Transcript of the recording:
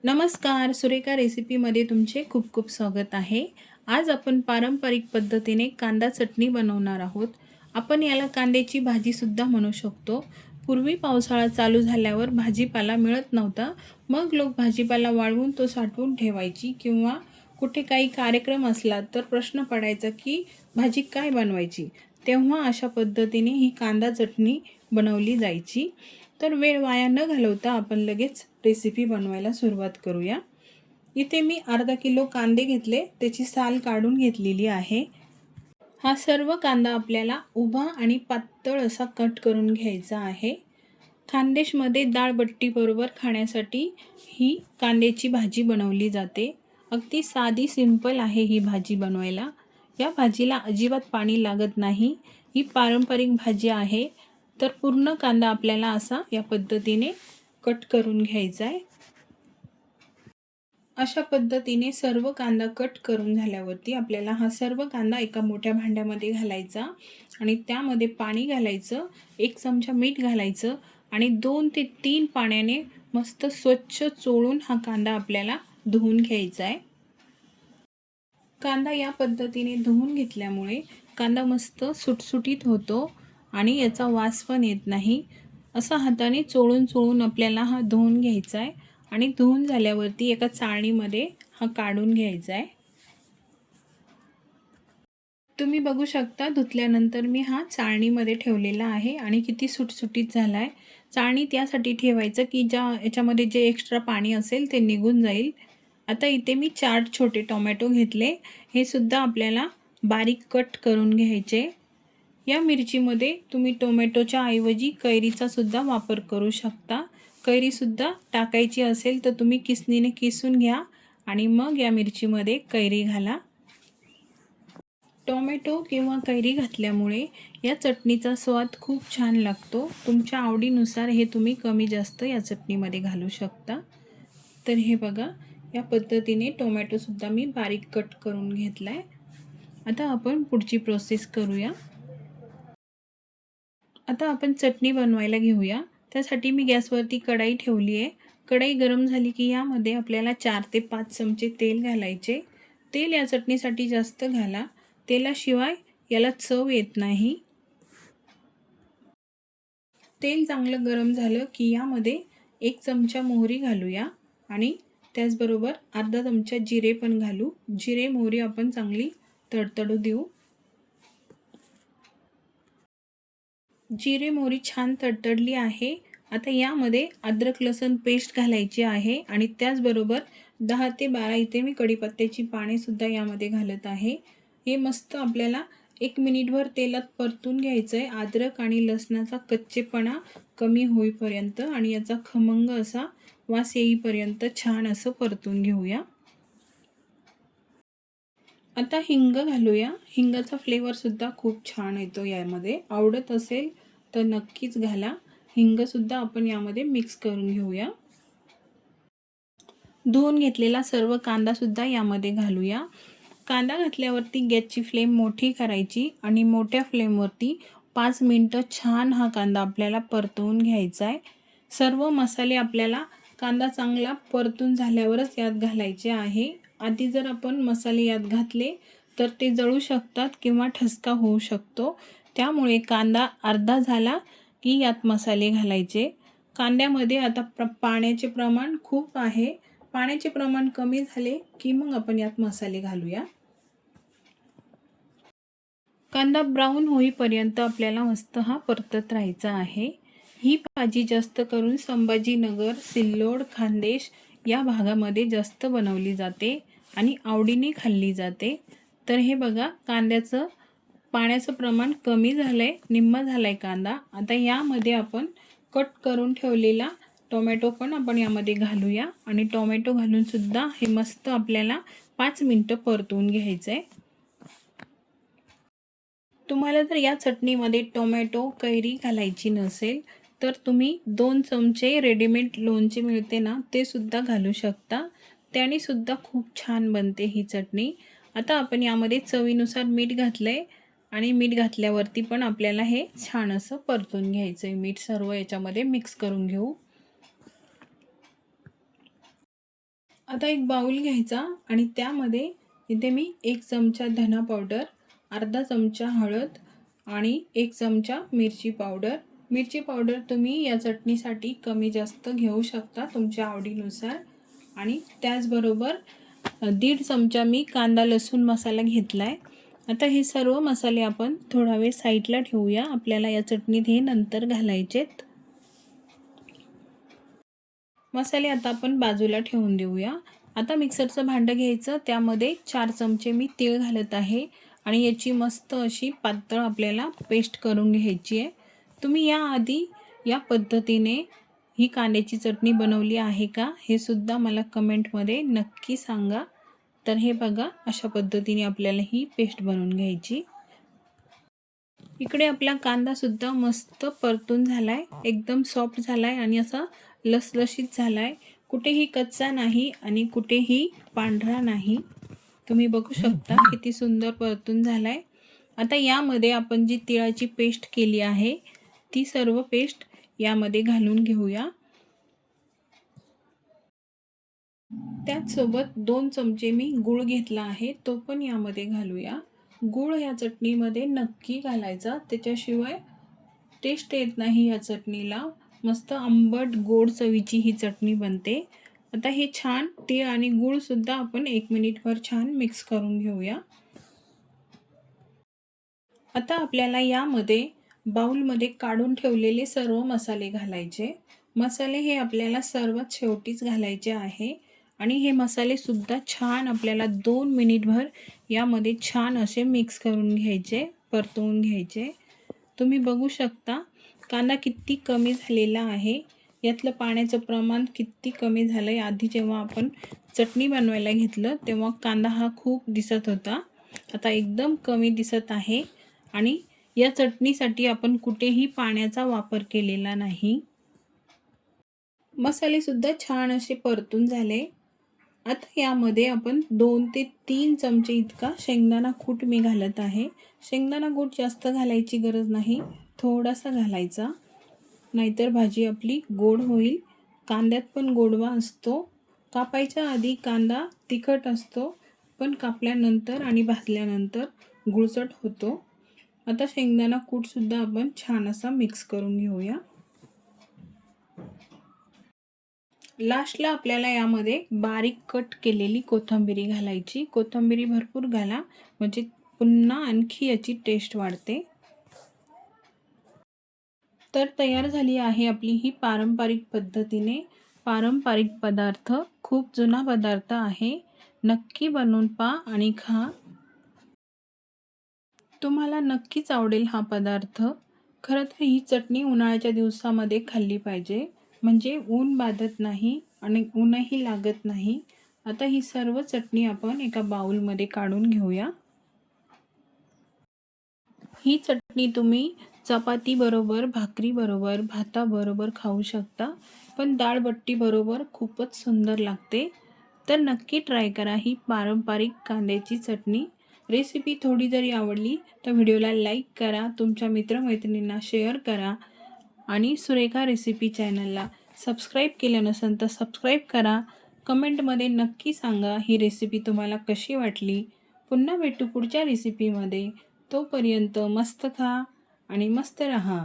नमस्कार, सुरेखा रेसिपीमध्ये तुमचे खूप खूप स्वागत आहे। आज आपण पारंपरिक पद्धतीने कांदा चटणी बनवणार आहोत। आपण याला कांद्याची भाजीसुद्धा म्हणू शकतो। पूर्वी पावसाळा चालू झाल्यावर भाजीपाला मिळत नव्हता, मग लोक भाजीपाला वाळवून तो साठवून ठेवायची किंवा कुठे काही कार्यक्रम असला तर प्रश्न पडायचा की भाजी काय बनवायची। तेव्हा अशा पद्धतीने ही कांदा चटणी बनवली जायची। तर वेळ वाया न घालवता आपण लगेच रेसिपी बनवायला सुरुवात करूया। इथे मी अर्धा किलो कांदे घेतले, त्याची साल काढून घेतलेली आहे। हा सर्व कांदा आपल्याला उभा आणि पातळ असा कट करून घ्यायचा आहे। खानदेशमध्ये डाळबट्टी बरोबर खाण्यासाठी ही कांद्याची भाजी बनवली जाते। अगदी साधी सिंपल आहे ही भाजी बनवायला। या भाजीला अजिबात पाणी लागत नाही। ही पारंपरिक भाजी आहे। तर पूर्ण कांदा आपल्याला असा या पद्धतीने कट करून घ्यायचा आहे। अशा पद्धतीने सर्व कांदा कट करून झाल्यावरती आपल्याला हा सर्व कांदा एका मोठ्या भांड्यामध्ये घालायचा आणि त्यामध्ये पाणी घालायचं, 1 चमचा मीठ घालायचं आणि 2 ते 3 पाण्याने मस्त स्वच्छ चोळून हा कांदा आपल्याला धुवून घ्यायचा आहे। कांदा या पद्धतीने धुवून घेतल्यामुळे कांदा मस्त सुटसुटीत होतो आणि याचा वास पण येत नाही। असा हाताने चोळून चोळून आपल्याला हा धुवून घ्यायचा आहे आणि धुवून झाल्यावरती एका चाळणीमध्ये हा काढून घ्यायचा आहे। तुम्ही बघू शकता धुतल्यानंतर मी हा चाळणीमध्ये ठेवलेला आहे आणि किती सुटसुटीत झाला आहे। चाळणीत यासाठी ठेवायचं की याच्यामध्ये जे एक्स्ट्रा पाणी असेल ते निघून जाईल। आता इथे मी 4 छोटे टोमॅटो घेतले, हे सुद्धा आपल्याला बारीक कट करून घ्यायचे। या मिरचीमध्ये तुम्ही टोमॅटोच्या ऐवजी कैरीचा सुद्धा वापर करू शकता। कैरीसुद्धा टाकायची असेल तर तुम्ही किसणीने किसून घ्या आणि मग या मिरचीमध्ये कैरी घाला। टोमॅटो किंवा कैरी घातल्यामुळे या चटणीचा स्वाद खूप छान लागतो। तुमच्या आवडीनुसार हे तुम्ही कमी जास्त या चटणीमध्ये घालू शकता। तर हे बघा, या पद्धतीने टोमॅटोसुद्धा मी बारीक कट करून घेतला आहे। आता आपण पुढची प्रोसेस करूया। आता आपण चटणी बनवायला घेऊया। त्यासाठी मी गॅसवरती कढई ठेवली आहे। कढई गरम झाली की यामध्ये आपल्याला 4 ते 5 चमचे तेल घालायचे। तेल या चटणीसाठी जास्त घाला, तेलाशिवाय याला चव येत नाही। तेल चांगलं गरम झालं की यामध्ये 1 चमचा मोहरी घालूया आणि त्याचबरोबर अर्धा चमचा जिरे पण घालू। जिरे मोहरी आपण चांगली तडतडू देऊ। जिरे मोहरी छान तडतडली आहे। आता यामध्ये अद्रक लसूण पेस्ट घालायची आहे आणि त्याचबरोबर 10 ते 12 इथे मी कढीपत्त्याची पाने सुद्धा यामध्ये घालत आहे। हे मस्त आपल्याला 1 मिनिटभर तेलात परतून घ्यायचं आहे। अद्रक आणि लसणाचा कच्चेपणा कमी होईपर्यंत आणि याचा खमंग असा वास येईपर्यंत छान असं परतून घेऊया। आता हिंग घालूया। हिंगाचा फ्लेवर सुद्धा खूप छान येतो यामध्ये। आवडत असेल तर नक्कीच घाला। हिंग सुद्धा आपण यामध्ये मिक्स करून घेऊया। धुवून घेतलेला सर्व कांदा सुद्धा यामध्ये घालूया। कांदा घातल्यावरती गॅसची फ्लेम मोठी करायची आणि मोठ्या फ्लेमवरती 5 मिनिटं छान हा कांदा आपल्याला परतवून घ्यायचा आहे। सर्व मसाले आपल्याला कांदा चांगला परतून झाल्यावरच यात घालायचे आहे। आधी जर आपण मसाले यात घातले तर ते जळू शकतात किंवा ठसका होऊ शकतो। त्यामुळे कांदा अर्धा झाला की यात मसाले घालायचे। कांद्यामध्ये आता पाण्याचे प्रमाण खूप आहे। पाण्याचे प्रमाण कमी झाले की मग आपण यात मसाले घालूया। कांदा ब्राऊन होईपर्यंत आपल्याला मस्त हा परतत राहायचा आहे। ही भाजी जास्त करून संभाजीनगर, सिल्लोड, खानदेश या भागामध्ये जास्त बनवली जाते आणि आवडीने खाल्ली जाते। तर हे बघा, कांद्याचं पाण्याचं प्रमाण कमी झालंय, निम्मा झालाय कांदा। आता यामध्ये आपण कट करून ठेवलेला टोमॅटो पण आपण यामध्ये घालूया आणि टोमॅटो घालून सुद्धा हे मस्त आपल्याला 5 मिनिटं परतवून घ्यायचं आहे। तुम्हाला जर या चटणीमध्ये टोमॅटो, कैरी घालायची नसेल तर तुम्ही 2 चमचे रेडीमेड लोणचे मिळते ना, ते सुद्धा घालू शकता। त्याने सुद्धा खूप छान बनते ही चटणी। आता आपण यामध्ये चवीनुसार मीठ घातलंय आणि मीठ घातल्यावरती पण आपल्याला हे छान असं परतून घ्यायचं आहे। मीठ सर्व याच्यामध्ये मिक्स करून घेऊ। आता एक बाउल घ्यायचा आणि त्यामध्ये इथे मी 1 चमचा धना पावडर, अर्धा चमचा हळद आणि 1 चमचा मिरची पावडर. मिरची पावडर तुम्ही या चटणीसाठी कमी जास्त घेऊ शकता तुमच्या आवडीनुसार. आणि त्याचबरोबर 1.5 चमचा मी कांदा लसूण मसाला घेतला आहे. आता हे सर्व मसाले आपण थोडा वेळ साईडला ठेवूया. आपल्याला या चटणीत हे नंतर घालायचेत. मसाले आता आपण बाजूला ठेवून देऊया. आता मिक्सरचं भांडं घ्यायचं, त्यामध्ये 4 चमचे मी तीळ घालत आहे आणि याची मस्त अशी पातळ आपल्याला पेस्ट करून घ्यायची आहे. तुम्ही याआधी या पद्धतीने ही कांद्याची चटणी बनवली आहे का, हे सुद्धा मला कमेंटमध्ये नक्की सांगा. तर हे बघा, अशा पद्धतीने आपल्याला ही पेस्ट बनवून घ्यायची. इकडे आपला कांदासुद्धा मस्त परतून झाला आहे, एकदम सॉफ्ट झाला आहे आणि असा लसलशीत झाला आहे. कुठेही कच्चा नाही आणि कुठेही पांढरा नाही. तुम्ही बघू शकता किती सुंदर परतून झाला आहे. आता यामध्ये आपण जी तिळाची पेस्ट केली आहे ती सर्व पेस्ट यामध्ये घालून घेऊया. त्याचसोबत 2 चमचे मी गूळ घेतला आहे, तो पण यामध्ये घालूया. गूळ या चटणीमध्ये नक्की घालायचा, त्याच्याशिवाय टेस्ट येत नाही या चटणीला. मस्त आंबट गोड चवीची ही चटणी बनते. आता हे छान तीळ आणि गूळसुद्धा आपण 1 मिनिटभर छान मिक्स करून घेऊया. आता आपल्याला यामध्ये बाउलमध्ये काढून ठेवलेले सर्व मसाले घालायचे. मसाले हे आपल्याला सर्वात शेवटीच घालायचे आहे आणि हे मसाले सुद्धा छान आपल्याला 2 मिनिटभर यामध्ये छान असे मिक्स करून घ्यायचे, परतवून घ्यायचे. तुम्ही बघू शकता कांदा किती कमी झालेला आहे. यातलं पाण्याचं प्रमाण किती कमी झालं आहे. आधी जेव्हा आपण चटणी बनवायला घेतलं तेव्हा कांदा हा खूप दिसत होता, आता एकदम कमी दिसत आहे. आणि या चटणीसाठी आपण कुठेही पाण्याचा वापर केलेला नाही. मसाले सुद्धा छान असे परतून झाले. आता यामध्ये आपण 2 ते 3 चमचे इतका शेंगदाणा कूट मी घालत आहे. शेंगदाणा कूट जास्त घालायची गरज नाही, थोडासा घालायचा, नाहीतर भाजी आपली गोड होईल. कांद्यात पण गोडवा असतो. कापायच्या आधी कांदा तिखट असतो, पण कापल्यानंतर आणि भाजल्यानंतर गुळचट होतो. आता शेंगदाणा कूटसुद्धा आपण छान असा मिक्स करून घेऊया. लास्टला आपल्याला यामध्ये बारीक कट केलेली कोथिंबीर घालायची. कोथिंबीर भरपूर घाला, म्हणजे पुन्हा आणखी याची टेस्ट वाढते. तर तयार झाली आहे आपली ही पारंपरिक पद्धतीने पारंपरिक पदार्थ. खूप जुना पदार्थ आहे. नक्की बनवून पहा आणि खा. तुम्हाला नक्कीच आवडेल हा पदार्थ. खरं तर ही चटणी उन्हाळ्याच्या दिवसामध्ये खाल्ली पाहिजे, म्हणजे ऊन बाधत नाही आणि ऊनही लागत नाही. आता ही सर्व चटणी आपण एका बाउलमध्ये काढून घेऊया. ही चटणी तुम्ही चपाती बरोबर, भाकरी बरोबर, भाताबरोबर खाऊ शकता, पण डाळबट्टी बरोबर खूपच सुंदर लागते. तर नक्की ट्राय करा ही पारंपरिक कांद्याची चटणी. रेसिपी थोडी जरी आवडली तर व्हिडिओला लाईक करा, तुमच्या मित्रमैत्रिणींना शेअर करा आणि सुरेखा रेसिपी चॅनलला सबस्क्राईब केलं नसेल तर सबस्क्राईब करा. कमेंटमध्ये नक्की सांगा ही रेसिपी तुम्हाला कशी वाटली. पुन्हा भेटू पुढच्या रेसिपीमध्ये. तोपर्यंत मस्त खा आणि मस्त रहा.